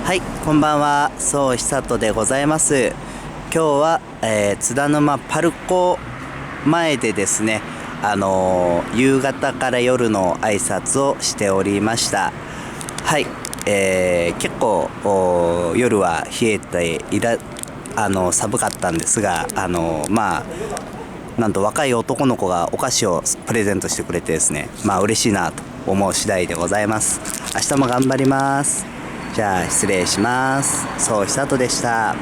はい、こんばんは。そう久人でございます。今日は、津田沼パルコ前でですね、夕方から夜の挨拶をしておりました。はい、結構夜は冷えて寒かったんですが、なんと若い男の子がお菓子をプレゼントしてくれてですね、嬉しいなと思う次第でございます。明日も頑張ります。じゃあ失礼します。そう久人でした。